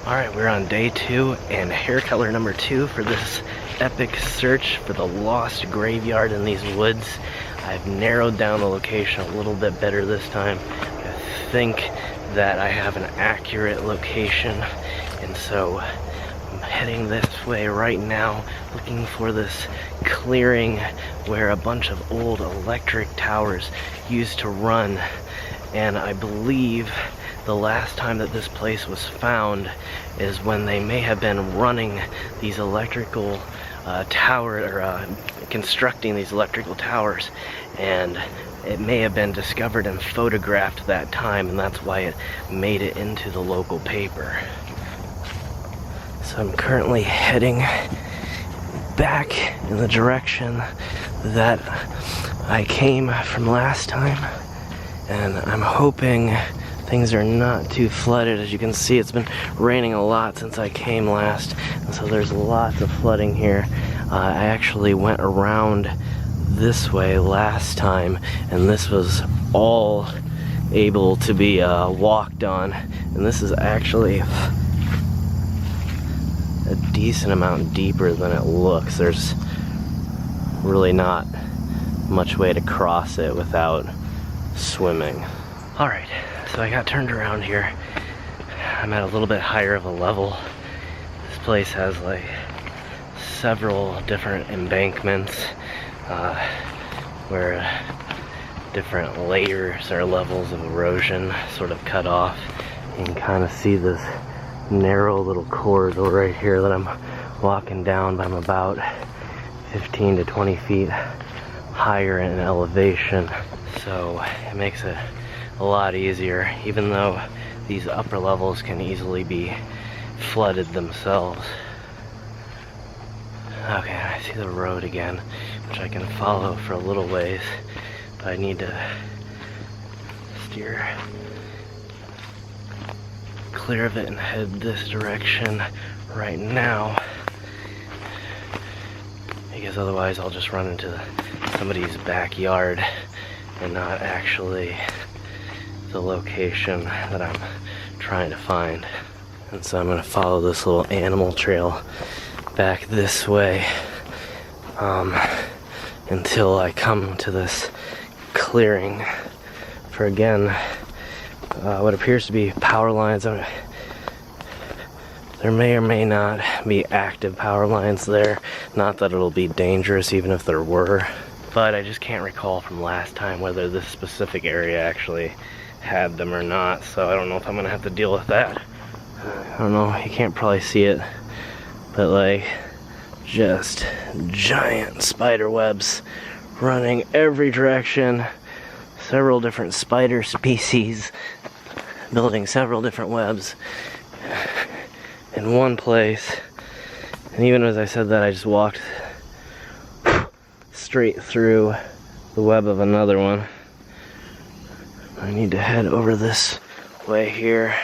Alright, we're on day 2 and hair color number 2 for this epic search for the lost graveyard in these woods. I've narrowed down the location a little bit better this time. I think that I have an accurate location, and so I'm heading this way right now, looking for this clearing where a bunch of old electric towers used to run. And I believe the last time that this place was found is when they may have been running these electrical constructing these electrical towers, and it may have been discovered and photographed that time, and that's why it made it into the local paper. So I'm currently heading back in the direction that I came from last time, and I'm hoping things are not too flooded. As you can see, it's been raining a lot since I came last, and so there's lots of flooding here. I actually went around this way last time, and this was all able to be walked on, and this is actually a decent amount deeper than it looks. There's really not much way to cross it without swimming. Alright, so I got turned around here. I'm at a little bit higher of a level. This place has like several different embankments where different layers or levels of erosion sort of cut off. You can kind of see this narrow little corridor right here that I'm walking down, but I'm about 15 to 20 feet higher in elevation, so it makes it a lot easier, even though these upper levels can easily be flooded themselves. Okay, I see the road again, which I can follow for a little ways, but I need to steer clear of it and head this direction right now, because otherwise I'll just run into somebody's backyard and not actually the location that I'm trying to find. And so I'm going to follow this little animal trail back this way until I come to this clearing for, again, what appears to be power lines. There may or may not be active power lines there. Not that it'll be dangerous even if there were, but I just can't recall from last time whether this specific area actually had them or not, so I don't know if I'm gonna have to deal with that. I don't know, you can't probably see it, but like just giant spider webs running every direction, several different spider species building several different webs in one place. And even as I said that, I just walked straight through the web of another one. I need to head over this way here.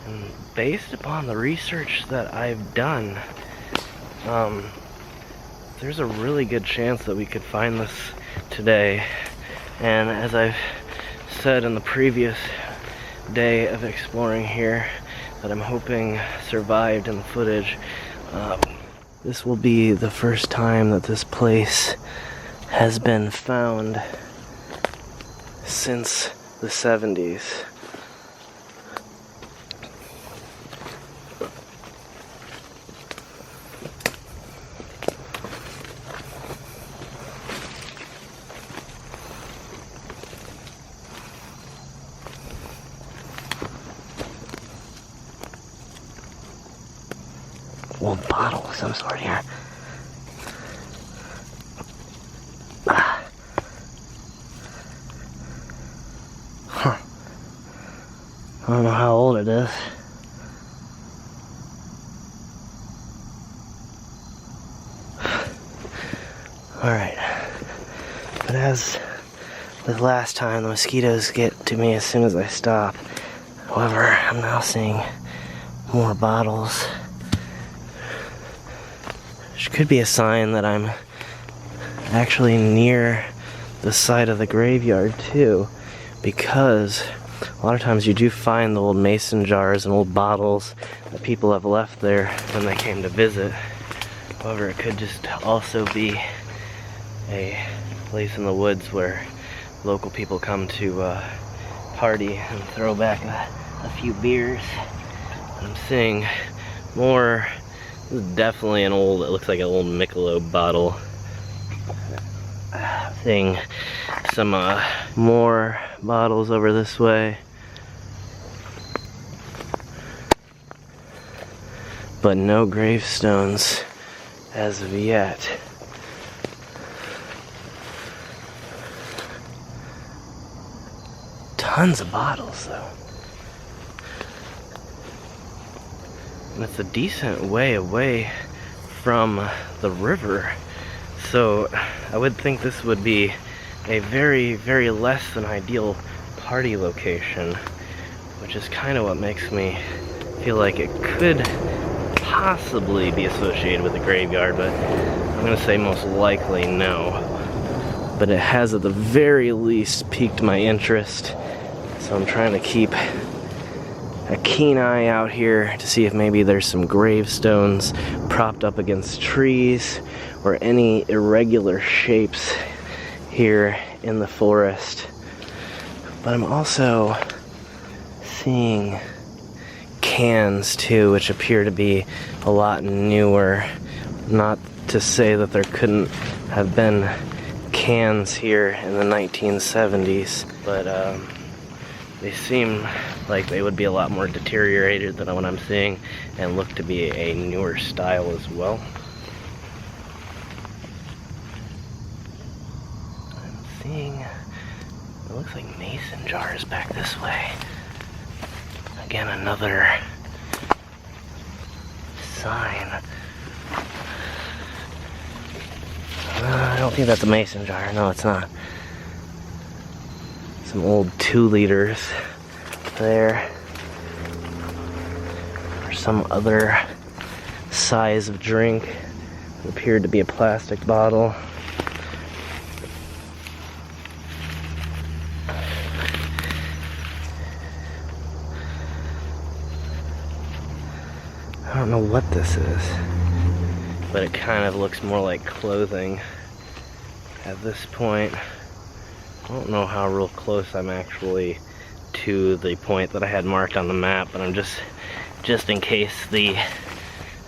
And based upon the research that I've done, there's a really good chance that we could find this today. And as I've said in the previous day of exploring here that I'm hoping survived in the footage, this will be the first time that this place has been found since the 70s. Old bottle of some sort here. Huh. I don't know how old it is. Alright. But as with last time, the mosquitoes get to me as soon as I stop. However, I'm now seeing more bottles. Which could be a sign that I'm actually near the side of the graveyard too, because a lot of times you do find the old mason jars and old bottles that people have left there when they came to visit. However, it could just also be a place in the woods where local people come to party and throw back a few beers. I'm seeing more. This is definitely an old, it looks like an old Michelob bottle. Seeing some more bottles over this way. But no gravestones as of yet. Tons of bottles though. And it's a decent way away from the river. So I would think this would be a very, very less than ideal party location, which is kind of what makes me feel like it could possibly be associated with the graveyard, but I'm gonna say most likely no. But it has at the very least piqued my interest, so I'm trying to keep a keen eye out here to see if maybe there's some gravestones propped up against trees or any irregular shapes here in the forest. But I'm also seeing cans too, which appear to be a lot newer. Not to say that there couldn't have been cans here in the 1970s, but they seem like they would be a lot more deteriorated than what I'm seeing and look to be a newer style as well. I'm seeing, it looks like mason jars back this way. Again, another sign. I don't think that's a mason jar. No, it's not. Some old 2 liters there. Or some other size of drink. It appeared to be a plastic bottle. I don't know what this is, but it kind of looks more like clothing at this point. I don't know how real close I'm actually to the point that I had marked on the map, but I'm just in case the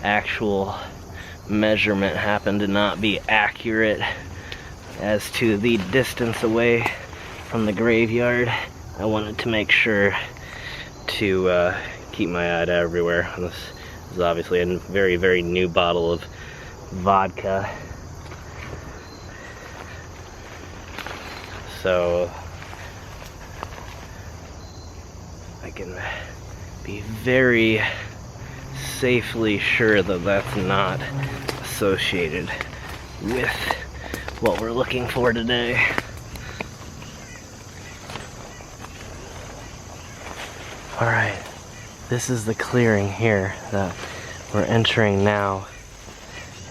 actual measurement happened to not be accurate as to the distance away from the graveyard. I wanted to make sure to keep my eye out everywhere. This is obviously a very, very new bottle of vodka. So I can be very safely sure that that's not associated with what we're looking for today. Alright, this is the clearing here that we're entering now,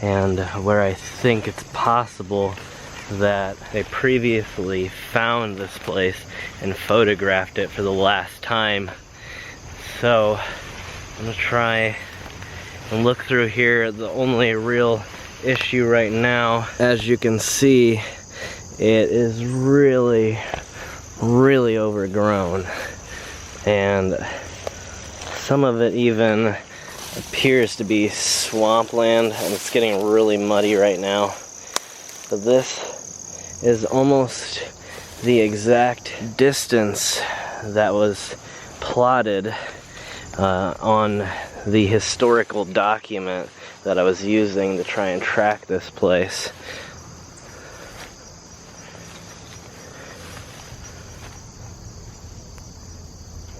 and where I think it's possible that they previously found this place and photographed it for the last time. So I'm gonna try and look through here. The only real issue right now, as you can see, it is really, really overgrown, and some of it even appears to be swampland, and it's getting really muddy right now. But this is almost the exact distance that was plotted on the historical document that I was using to try and track this place.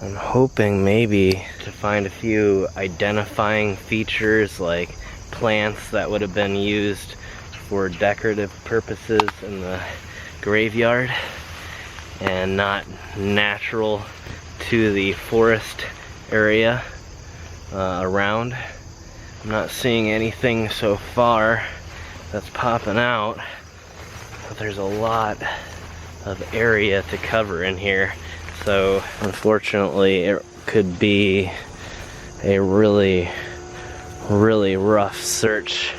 I'm hoping maybe to find a few identifying features like plants that would have been used for decorative purposes in the graveyard and not natural to the forest area around. I'm not seeing anything so far that's popping out, but there's a lot of area to cover in here. So unfortunately it could be a really, really rough search.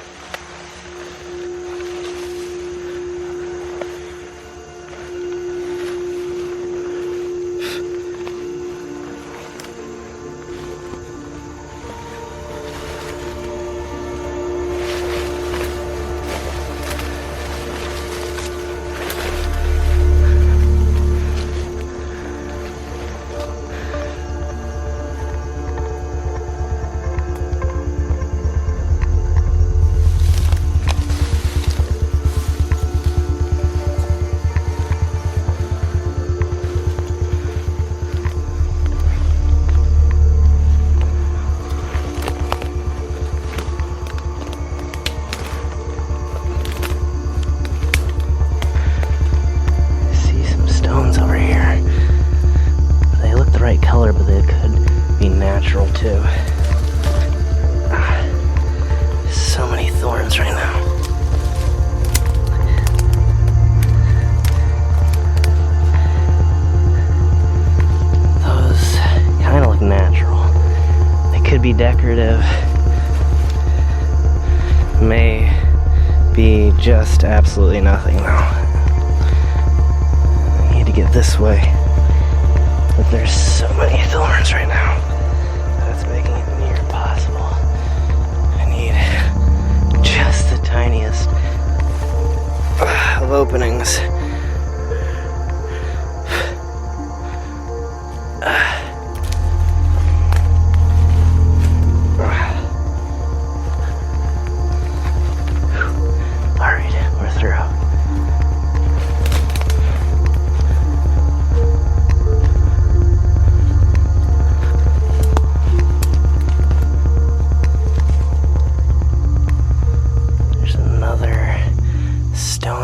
Color, but they could be natural too. So many thorns right now. Those kind of look natural. They could be decorative. May be just absolutely nothing though. I need to get this way. But there's so many thorns right now. That's making it near impossible. I need just the tiniest of openings. Alright, we're through.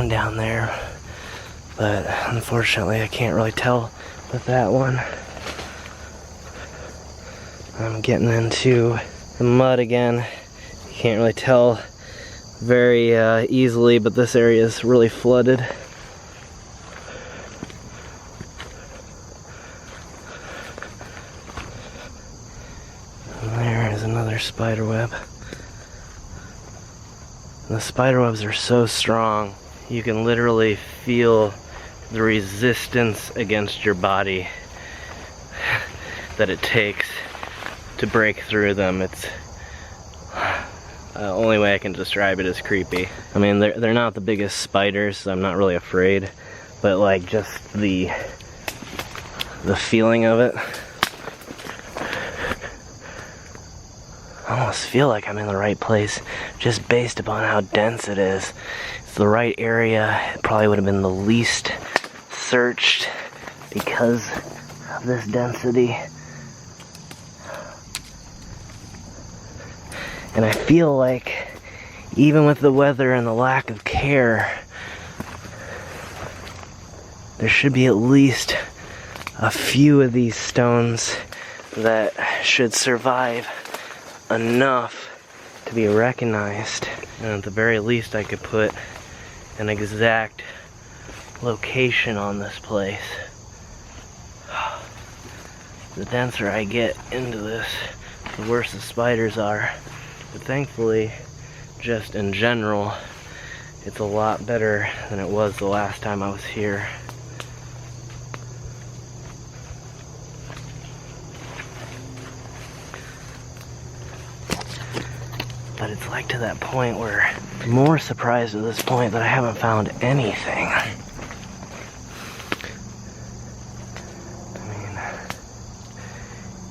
Down there, but unfortunately I can't really tell with that one. I'm getting into the mud again. You can't really tell very easily, but this area is really flooded. And there is another spider web. And the spider webs are so strong. You can literally feel the resistance against your body that it takes to break through them. It's the only way I can describe it is creepy. I mean, they're not the biggest spiders, so I'm not really afraid, but like just the feeling of it. I almost feel like I'm in the right place just based upon how dense it is. It's the right area. It probably would have been the least searched because of this density. And I feel like even with the weather and the lack of care, there should be at least a few of these stones that should survive enough to be recognized. And at the very least I could put an exact location on this place. The denser I get into this, the worse the spiders are. But thankfully, just in general, it's a lot better than it was the last time I was here. But it's like to that point where I'm more surprised at this point that I haven't found anything. I mean,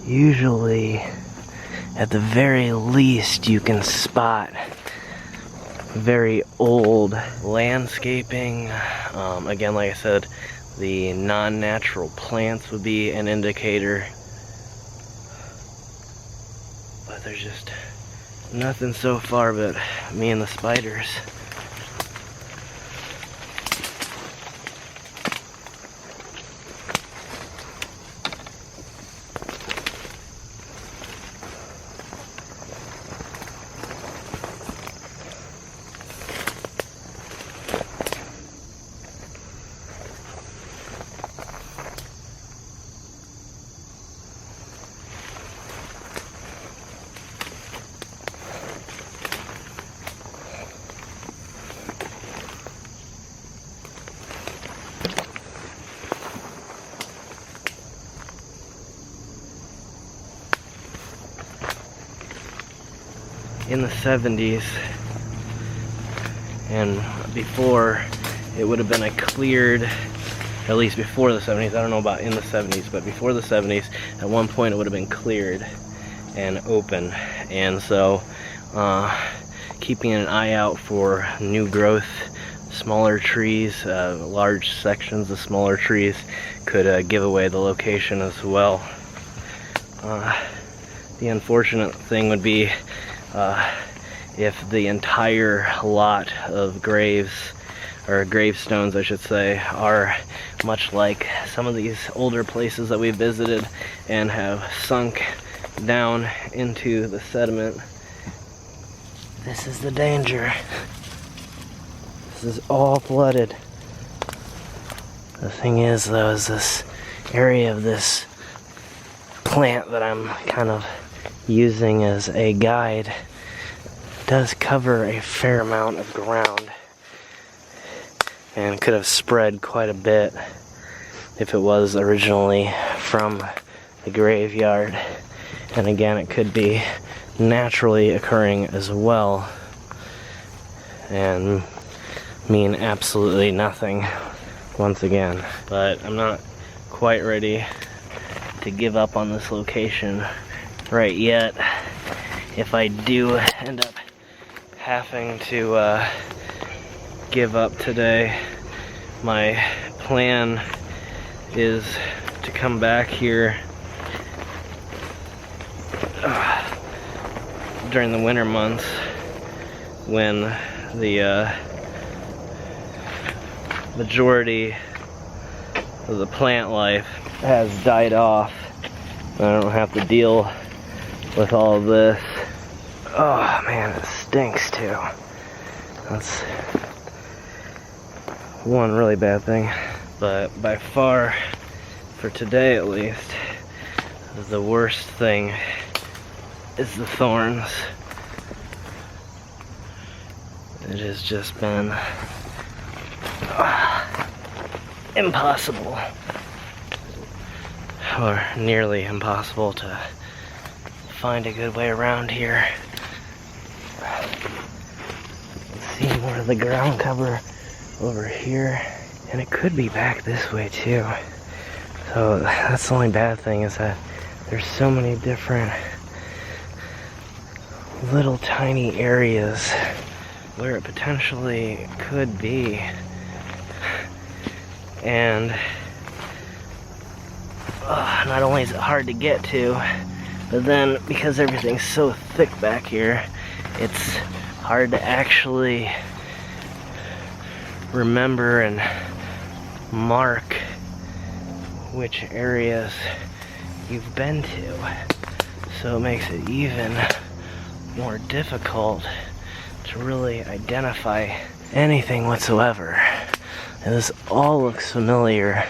usually, at the very least, you can spot very old landscaping. Again, like I said, the non-natural plants would be an indicator. But there's just nothing so far but me and the spiders. in the 70s, and before it would have been a cleared, at least before the 70s, I don't know about in the 70s, but before the 70s, at one point it would have been cleared and open. And so keeping an eye out for new growth, smaller trees, large sections of smaller trees could give away the location as well. The unfortunate thing would be if the entire lot of graves, or gravestones I should say, are much like some of these older places that we've visited and have sunk down into the sediment. This is the danger. This is all flooded. The thing is though, is this area of this plant that I'm kind of using as a guide does cover a fair amount of ground, and could have spread quite a bit if it was originally from the graveyard. And again, it could be naturally occurring as well and mean absolutely nothing once again. But I'm not quite ready to give up on this location right yet. If I do end up having to give up today, my plan is to come back here during the winter months when the majority of the plant life has died off. I don't have to deal with all of this. Oh man, it stinks too. That's one really bad thing. But by far, for today at least, the worst thing is the thorns. It has just been impossible, or nearly impossible, to find a good way around here. See more of the ground cover over here, and it could be back this way too. So that's the only bad thing, is that there's so many different little tiny areas where it potentially could be. And not only is it hard to get to, but then because everything's so thick back here, it's hard to actually remember and mark which areas you've been to. So it makes it even more difficult to really identify anything whatsoever. And this all looks familiar,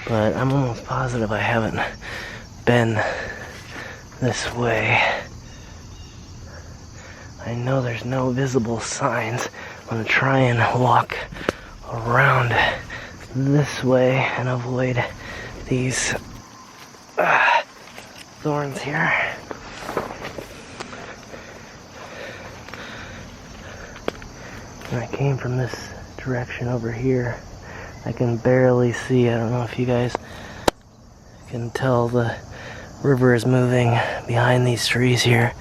but I'm almost positive I haven't been this way. I know there's no visible signs. I'm gonna try and walk around this way and avoid these thorns here. And I came from this direction over here. I can barely see. I don't know if you guys can tell, the river is moving behind these trees here.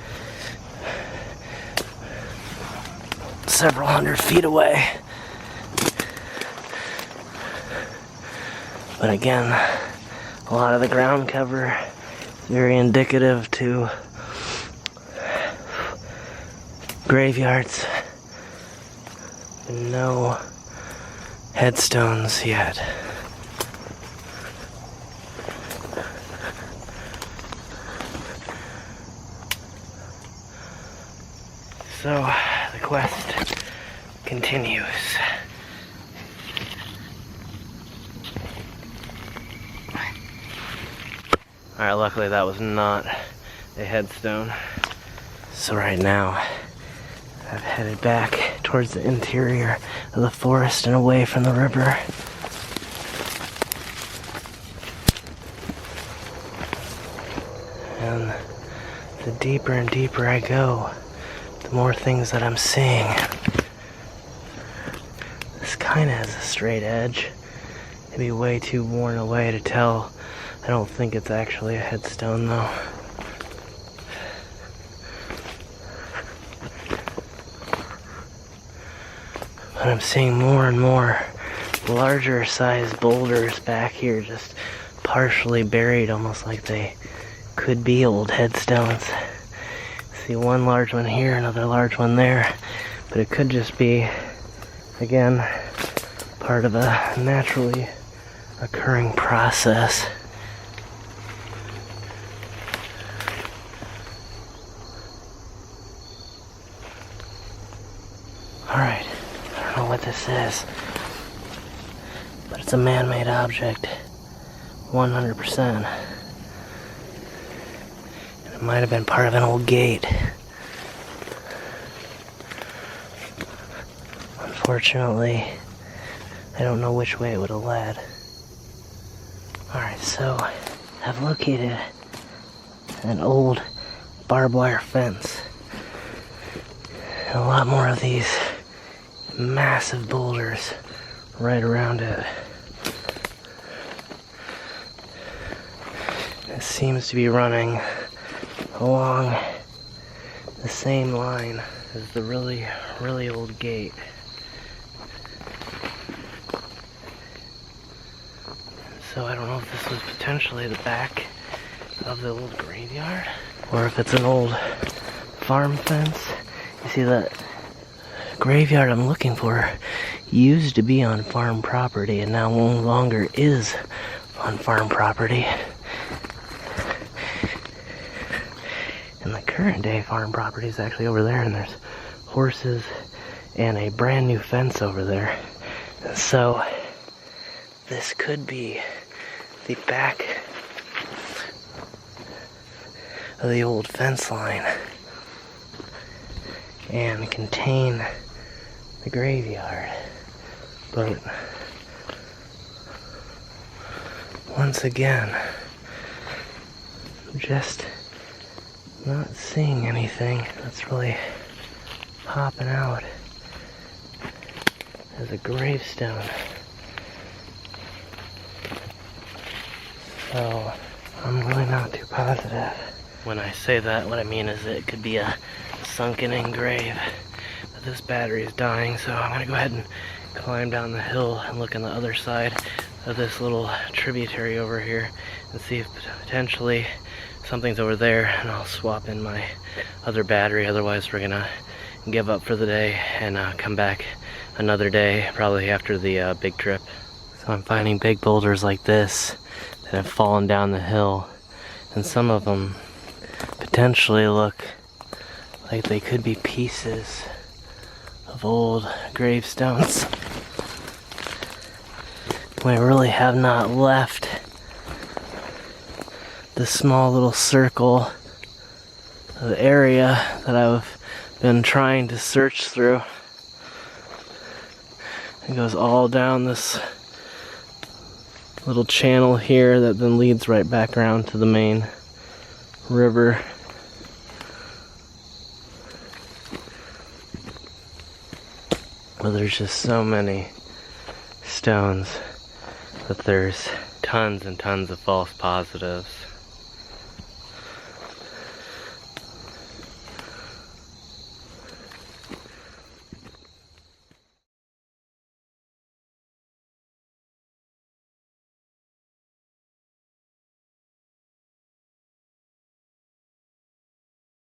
Several hundred feet away. But again, a lot of the ground cover is very indicative to graveyards. No headstones yet. So the quest continues. Alright, luckily that was not a headstone. So right now, I've headed back towards the interior of the forest and away from the river. And the deeper and deeper I go, the more things that I'm seeing. This kind of has a straight edge. It'd be way too worn away to tell. I don't think it's actually a headstone though. But I'm seeing more and more larger sized boulders back here, just partially buried, almost like they could be old headstones. See one large one here, another large one there, but it could just be, again, part of a naturally occurring process. Alright, I don't know what this is, but it's a man-made object, 100%. It might have been part of an old gate. Unfortunately, I don't know which way it would have led. Alright, so I've located an old barbed wire fence. And a lot more of these massive boulders right around it. It seems to be running along the same line as the really, really old gate. So I don't know if this was potentially the back of the old graveyard, or if it's an old farm fence. You see that graveyard I'm looking for used to be on farm property and now no longer is on farm property. And the current day farm property is actually over there, and there's horses and a brand new fence over there. And so this could be the back of the old fence line and contain the graveyard. But once again, just not seeing anything that's really popping out as a gravestone. So I'm really not too positive. When I say that, what I mean is it could be a sunken in grave. But this battery is dying, so I'm gonna go ahead and climb down the hill and look on the other side of this little tributary over here and see if potentially something's over there, and I'll swap in my other battery. Otherwise we're gonna give up for the day and come back another day, probably after the big trip. So I'm finding big boulders like this that have fallen down the hill, and some of them potentially look like they could be pieces of old gravestones. We really have not left the small little circle of area that I've been trying to search through. It goes all down this little channel here that then leads right back around to the main river. But there's just so many stones that there's tons and tons of false positives.